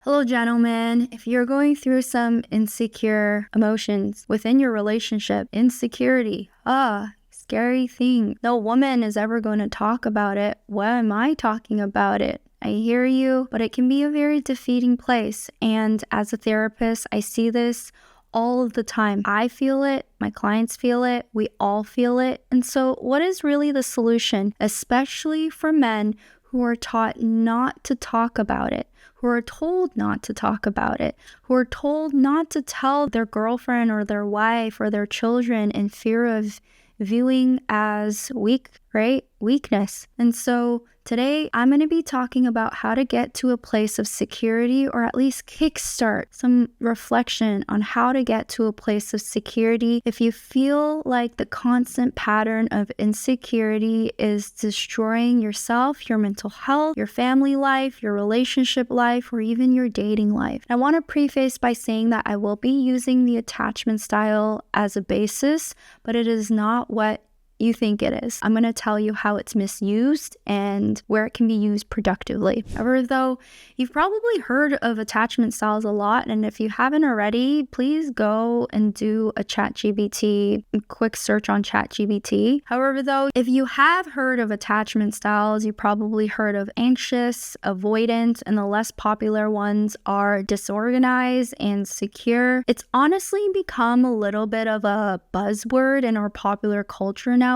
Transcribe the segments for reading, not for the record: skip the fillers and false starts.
Hello, gentlemen. If you're going through some insecure emotions within your relationship, insecurity, scary thing. No woman is ever going to talk about it. Why am I talking about it? I hear you, but it can be a very defeating place. And as a therapist, I see this all of the time. I feel it, my clients feel it, we all feel it. And so what is really the solution, especially for men who are taught not to talk about it, who are told not to talk about it, who are told not to tell their girlfriend or their wife or their children in fear of viewing as weakness. And so today I'm going to be talking about how to get to a place of security, or at least kickstart some reflection on how to get to a place of security if you feel like the constant pattern of insecurity is destroying yourself, your mental health, your family life, your relationship life, or even your dating life. I want to preface by saying that I will be using the attachment style as a basis, but it is not what you think it is. I'm going to tell you how it's misused and where it can be used productively. However, though, you've probably heard of attachment styles a lot, and if you haven't already, please go and do a quick search on ChatGPT. However, though, if you have heard of attachment styles, you probably heard of anxious, avoidant, and the less popular ones are disorganized and secure. It's honestly become a little bit of a buzzword in our popular culture nowadays,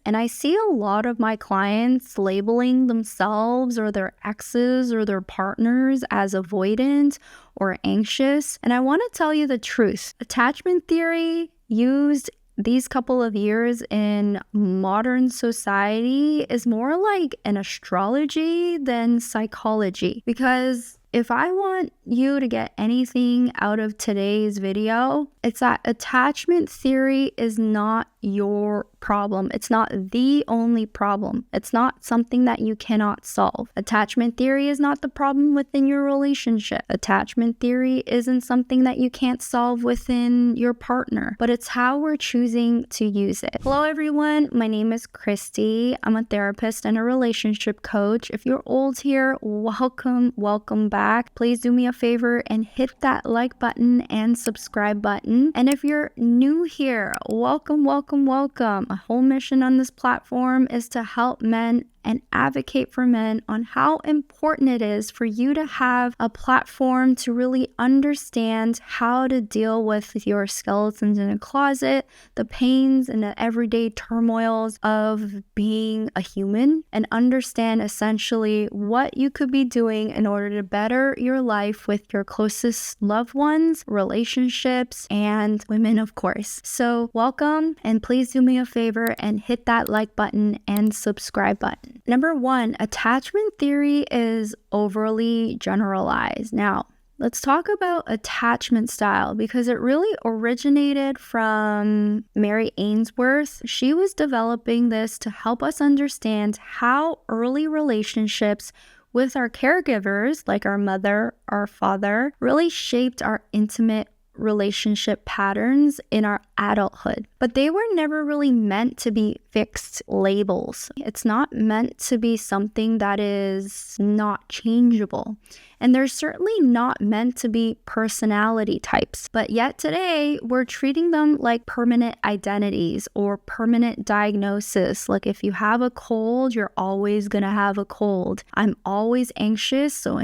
and I see a lot of my clients labeling themselves or their exes or their partners as avoidant or anxious. And I want to tell you the truth. Attachment theory used these couple of years in modern society is more like an astrology than psychology, because if I want you to get anything out of today's video, it's that attachment theory is not your problem. It's not the only problem. It's not something that you cannot solve. Attachment theory is not the problem within your relationship. Attachment theory isn't something that you can't solve within your partner, but it's how we're choosing to use it. Hello, everyone. My name is Christy. I'm a therapist and a relationship coach. If you're old here, welcome back. Please do me a favor and hit that like button and subscribe button. And if you're new here, welcome. My whole mission on this platform is to help men and advocate for men on how important it is for you to have a platform to really understand how to deal with your skeletons in a closet, the pains and the everyday turmoils of being a human, and understand essentially what you could be doing in order to better your life with your closest loved ones, relationships, and women, of course. So welcome, and please do me a favor and hit that like button and subscribe button. Number one, attachment theory is overly generalized. Now, let's talk about attachment style, because it really originated from Mary Ainsworth. She was developing this to help us understand how early relationships with our caregivers, like our mother, our father, really shaped our intimate relationship patterns in our adulthood. But they were never really meant to be fixed labels. It's not meant to be something that is not changeable. And they're certainly not meant to be personality types. But yet today, we're treating them like permanent identities or permanent diagnosis. Like if you have a cold, you're always going to have a cold. I'm always anxious, so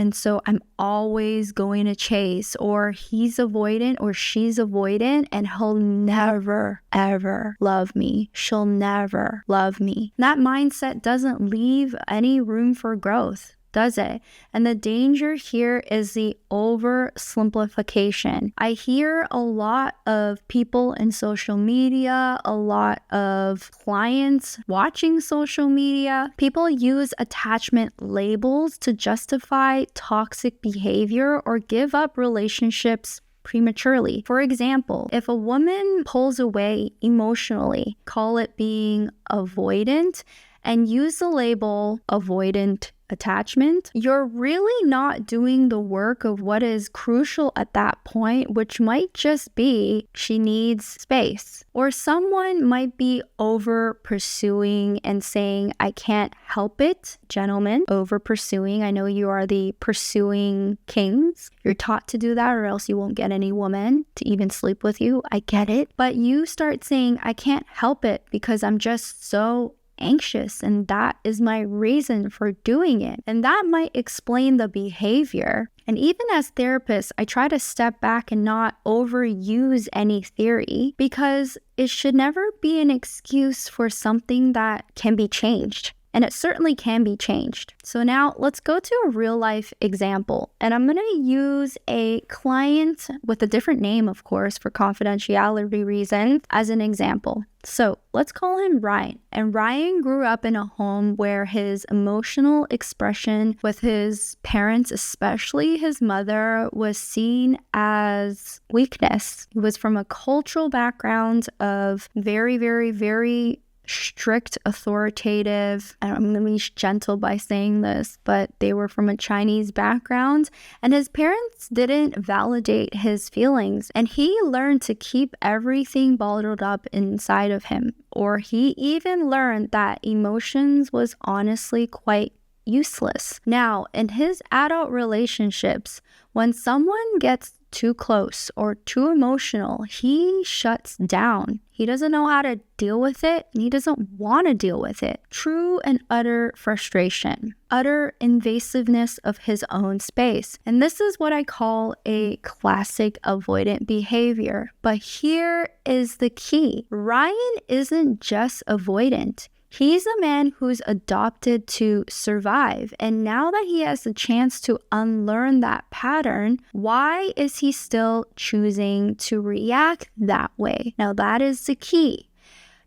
I'm always going to chase. Or he's avoidant or she's avoidant, and he'll never, ever love me. She'll never love me. That mindset doesn't leave any room for growth, does it? And the danger here is the oversimplification. I hear a lot of people in social media, a lot of clients watching social media. People use attachment labels to justify toxic behavior or give up relationships prematurely. For example, if a woman pulls away emotionally, call it being avoidant, and use the label avoidant attachment, you're really not doing the work of what is crucial at that point, which might just be she needs space. Or someone might be over pursuing and saying, I can't help it. Gentlemen, over pursuing. I know you are the pursuing kings. You're taught to do that or else you won't get any woman to even sleep with you. I get it. But you start saying, I can't help it because I'm just so anxious and that is my reason for doing it. And that might explain the behavior. And even as therapists, I try to step back and not overuse any theory because it should never be an excuse for something that can be changed. And it certainly can be changed. So now let's go to a real life example. And I'm going to use a client with a different name, of course, for confidentiality reasons as an example. So let's call him Ryan. And Ryan grew up in a home where his emotional expression with his parents, especially his mother, was seen as weakness. He was from a cultural background of very strict, authoritative, and I'm going to be gentle by saying this, but they were from a Chinese background, and his parents didn't validate his feelings, and he learned to keep everything bottled up inside of him, or he even learned that emotions was honestly quite useless. Now, in his adult relationships, when someone gets too close or too emotional, he shuts down. He doesn't know how to deal with it, and he doesn't want to deal with it. True and utter frustration, utter invasiveness of his own space. And this is what I call a classic avoidant behavior. But here is the key. Ryan isn't just avoidant. He's a man who's adopted to survive, and now that he has the chance to unlearn that pattern, why is he still choosing to react that way? Now that is the key,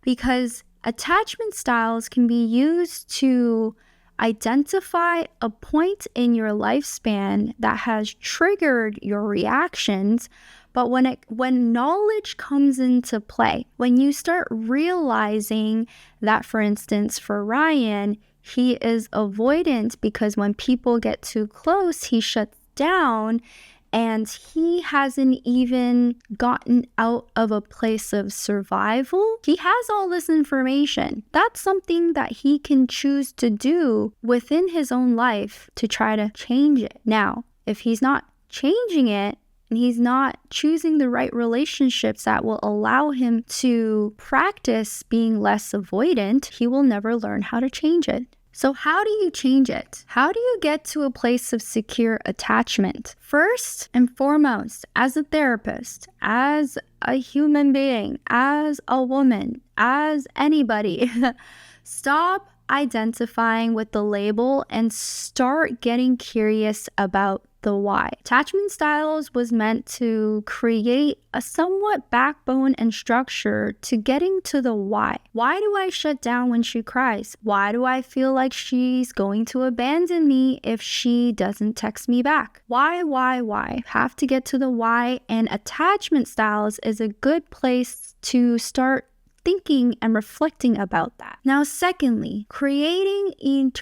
because attachment styles can be used to identify a point in your lifespan that has triggered your reactions. But when knowledge comes into play, when you start realizing that, for instance, for Ryan, he is avoidant because when people get too close, he shuts down, and he hasn't even gotten out of a place of survival. He has all this information. That's something that he can choose to do within his own life to try to change it. Now, if he's not changing it, and he's not choosing the right relationships that will allow him to practice being less avoidant, he will never learn how to change it. So how do you change it? How do you get to a place of secure attachment? First and foremost, as a therapist, as a human being, as a woman, as anybody, stop identifying with the label and start getting curious about the why. Attachment styles was meant to create a somewhat backbone and structure to getting to the why. Why do I shut down when she cries? Why do I feel like she's going to abandon me if she doesn't text me back? Why? Have to get to the why, and attachment styles is a good place to start thinking and reflecting about that. Now, secondly, creating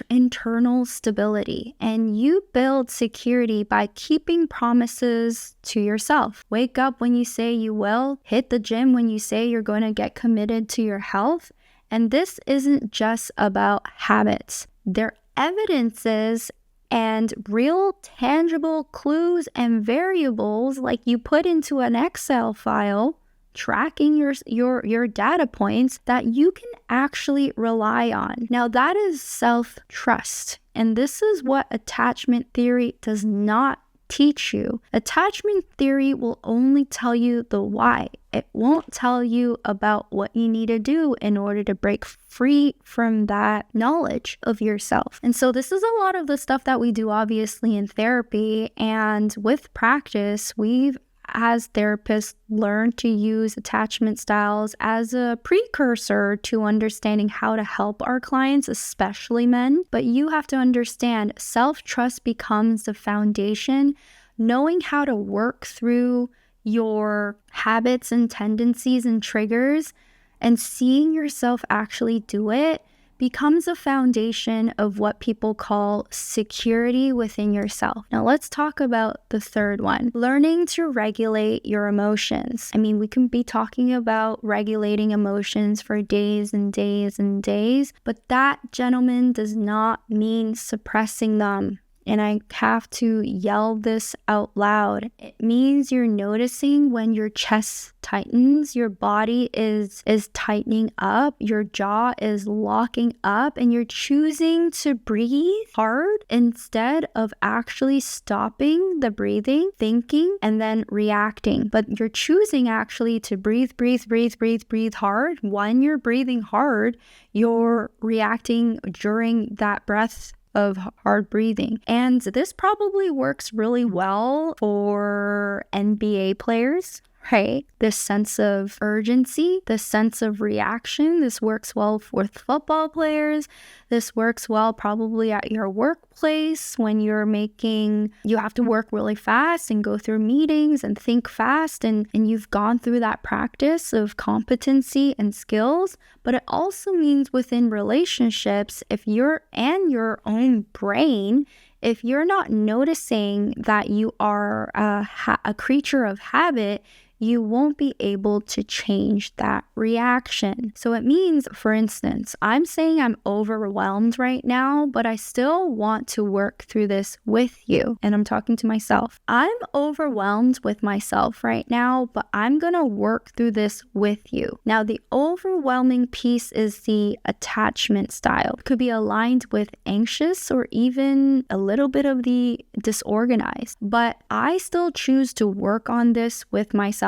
internal stability. And you build security by keeping promises to yourself. Wake up when you say you will. Hit the gym when you say you're going to get committed to your health. And this isn't just about habits. They're evidences and real tangible clues and variables like you put into an Excel file, tracking your data points that you can actually rely on. Now that is self-trust, and this is what attachment theory does not teach you. Attachment theory will only tell you the why. It won't tell you about what you need to do in order to break free from that knowledge of yourself. And so this is a lot of the stuff that we do obviously in therapy, and with practice, we've as therapists learn to use attachment styles as a precursor to understanding how to help our clients, especially men. But you have to understand self-trust becomes the foundation. Knowing how to work through your habits and tendencies and triggers and seeing yourself actually do it becomes a foundation of what people call security within yourself. Now let's talk about the third one, learning to regulate your emotions. I mean, we can be talking about regulating emotions for days and days and days, but that, gentlemen, does not mean suppressing them. And I have to yell this out loud. It means you're noticing when your chest tightens, your body is tightening up, your jaw is locking up, and you're choosing to breathe hard instead of actually stopping the breathing, thinking, and then reacting. But you're choosing actually to breathe hard. When you're breathing hard, you're reacting during that breath of hard breathing. And this probably works really well for NBA players, right? This sense of urgency, this sense of reaction. This works well with football players. This works well probably at your workplace when you have to work really fast and go through meetings and think fast, and you've gone through that practice of competency and skills. But it also means within relationships, if you're and your own brain, if you're not noticing that you are a creature of habit, you won't be able to change that reaction. So it means, for instance, I'm saying I'm overwhelmed right now, but I still want to work through this with you. And I'm talking to myself. I'm overwhelmed with myself right now, but I'm gonna work through this with you. Now, the overwhelming piece is the attachment style. It could be aligned with anxious or even a little bit of the disorganized, but I still choose to work on this with myself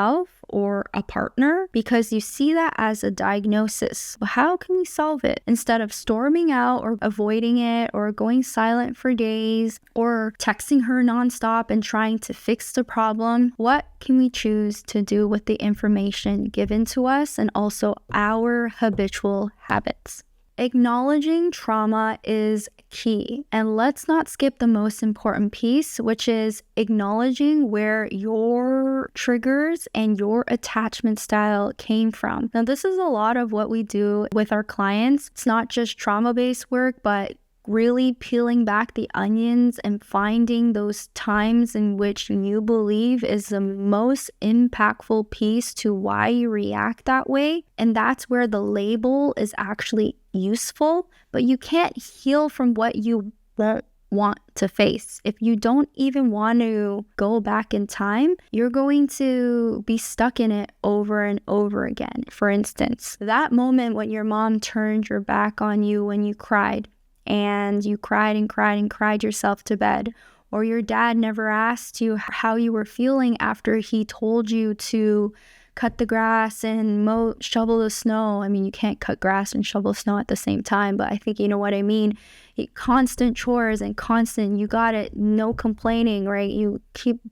or a partner because you see that as a diagnosis. How can we solve it? Instead of storming out or avoiding it or going silent for days or texting her nonstop and trying to fix the problem, what can we choose to do with the information given to us and also our habitual habits? Acknowledging trauma is key. And let's not skip the most important piece, which is acknowledging where your triggers and your attachment style came from. Now, this is a lot of what we do with our clients. It's not just trauma-based work, but really peeling back the onions and finding those times in which you believe is the most impactful piece to why you react that way. And that's where the label is actually useful, but you can't heal from what you won't want to face. If you don't even want to go back in time, you're going to be stuck in it over and over again. For instance, that moment when your mom turned your back on you when you cried, and you cried and cried and cried yourself to bed, or your dad never asked you how you were feeling after he told you to cut the grass and shovel the snow. I mean, you can't cut grass and shovel snow at the same time, but I think you know what I mean. Constant chores and constant, you got it, no complaining, right?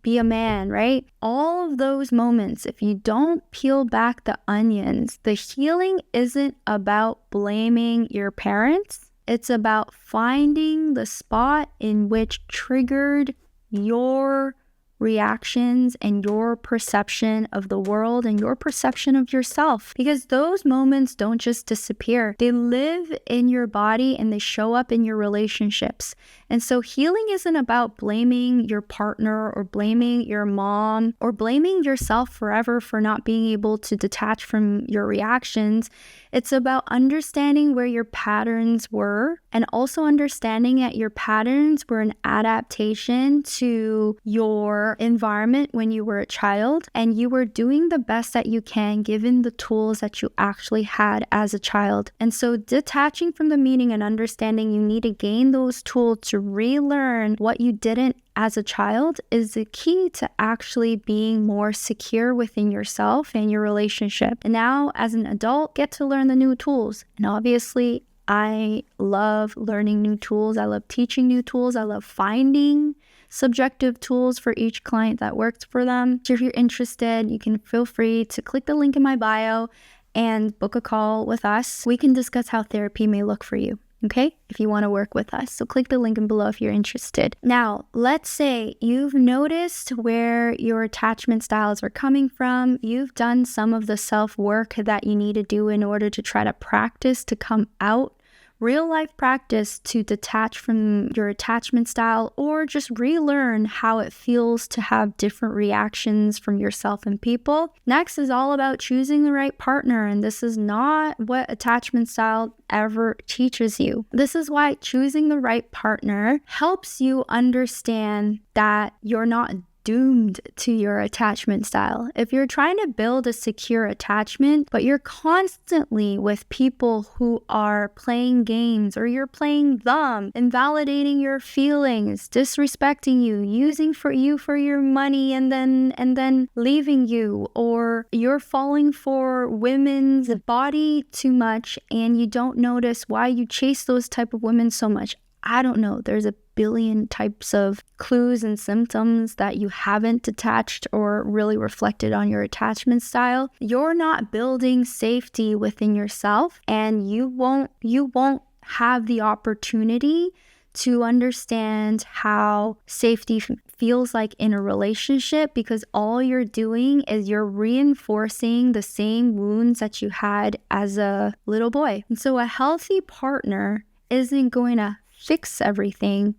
Be a man, right? All of those moments, if you don't peel back the onions, the healing isn't about blaming your parents. It's about finding the spot in which triggered your reactions and your perception of the world and your perception of yourself. Because those moments don't just disappear. They live in your body and they show up in your relationships. And so healing isn't about blaming your partner or blaming your mom or blaming yourself forever for not being able to detach from your reactions. It's about understanding where your patterns were and also understanding that your patterns were an adaptation to your environment when you were a child, and you were doing the best that you can given the tools that you actually had as a child. And so detaching from the meaning and understanding you need to gain those tools to relearn what you didn't as a child is the key to actually being more secure within yourself and your relationship. And now as an adult, get to learn the new tools. And obviously, I love learning new tools. I love teaching new tools. I love finding subjective tools for each client that works for them. So if you're interested, you can feel free to click the link in my bio and book a call with us. We can discuss how therapy may look for you. Okay, if you want to work with us. So click the link in below if you're interested. Now, let's say you've noticed where your attachment styles are coming from. You've done some of the self-work that you need to do in order to try to practice to come out real life practice to detach from your attachment style or just relearn how it feels to have different reactions from yourself and people. Next is all about choosing the right partner, and this is not what attachment style ever teaches you. This is why choosing the right partner helps you understand that you're not doomed to your attachment style. If you're trying to build a secure attachment, but you're constantly with people who are playing games, or you're playing them, invalidating your feelings, disrespecting you, using for your money and then leaving you, or you're falling for women's body too much and you don't notice why you chase those type of women so much. I don't know. There's a billion types of clues and symptoms that you haven't detached or really reflected on your attachment style. You're not building safety within yourself, and you won't have the opportunity to understand how safety feels like in a relationship, because all you're doing is you're reinforcing the same wounds that you had as a little boy. And so a healthy partner isn't going to fix everything,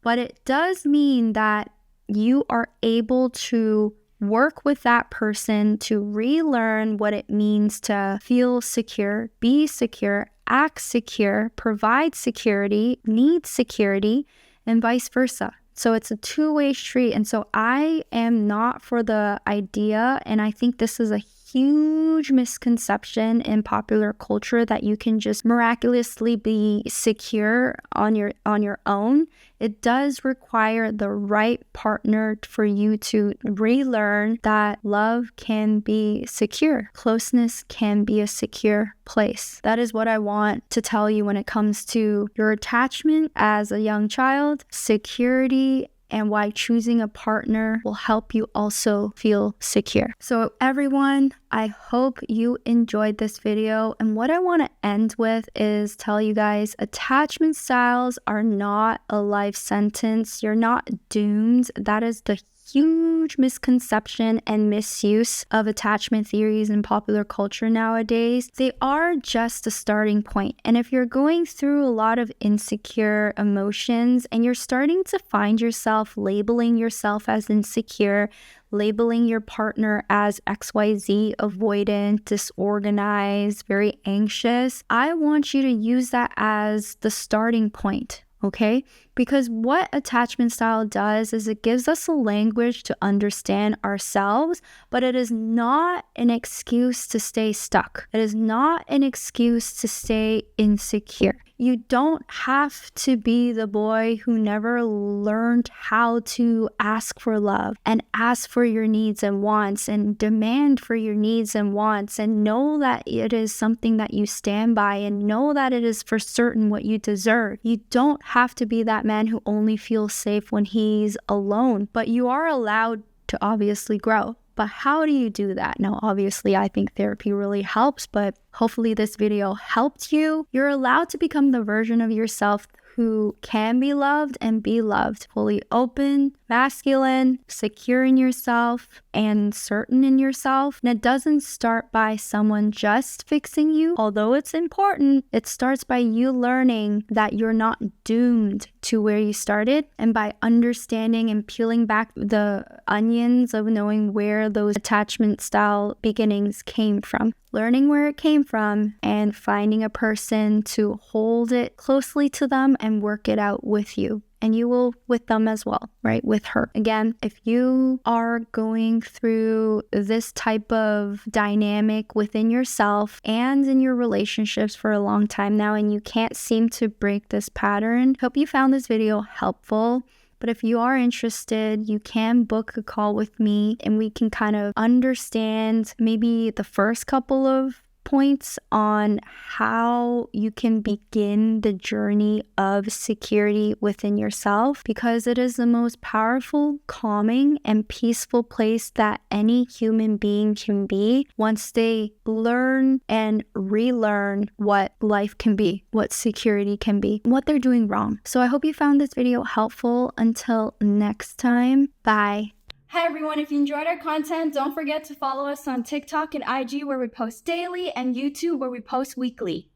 but it does mean that you are able to work with that person to relearn what it means to feel secure, be secure, act secure, provide security, need security, and vice versa. So it's a two-way street. And so I am not for the idea, and I think this is a huge misconception in popular culture, that you can just miraculously be secure on your own. It does require the right partner for you to relearn that love can be secure. Closeness can be a secure place. That is what I want to tell you when it comes to your attachment as a young child, security, and why choosing a partner will help you also feel secure. So everyone, I hope you enjoyed this video. And what I want to end with is tell you guys, attachment styles are not a life sentence. You're not doomed. That is the huge misconception and misuse of attachment theories in popular culture nowadays. They are just a starting point. And if you're going through a lot of insecure emotions and you're starting to find yourself labeling yourself as insecure, labeling your partner as XYZ, avoidant, disorganized, very anxious, I want you to use that as the starting point. Okay? Because what attachment style does is it gives us a language to understand ourselves, but it is not an excuse to stay stuck. It is not an excuse to stay insecure. You don't have to be the boy who never learned how to ask for love and ask for your needs and wants and demand for your needs and wants and know that it is something that you stand by and know that it is for certain what you deserve. You don't have to be that man who only feels safe when he's alone, but you are allowed to obviously grow. But how do you do that? Now, obviously, I think therapy really helps, but hopefully this video helped you. You're allowed to become the version of yourself who can be loved and be loved. Fully open, masculine, secure in yourself, and certain in yourself. And it doesn't start by someone just fixing you. Although it's important, it starts by you learning that you're not doomed to where you started, and by understanding and peeling back the onions of knowing where those attachment style beginnings came from. Learning where it came from and finding a person to hold it closely to them and work it out with you. And you will with them as well, right? With her. Again, if you are going through this type of dynamic within yourself and in your relationships for a long time now, and you can't seem to break this pattern, hope you found this video helpful. But if you are interested, you can book a call with me and we can kind of understand maybe the first couple of points on how you can begin the journey of security within yourself, because it is the most powerful, calming, and peaceful place that any human being can be once they learn and relearn what life can be, what security can be, what they're doing wrong. So I hope you found this video helpful. Until next time, bye. Hi everyone, if you enjoyed our content, don't forget to follow us on TikTok and IG where we post daily, and YouTube where we post weekly.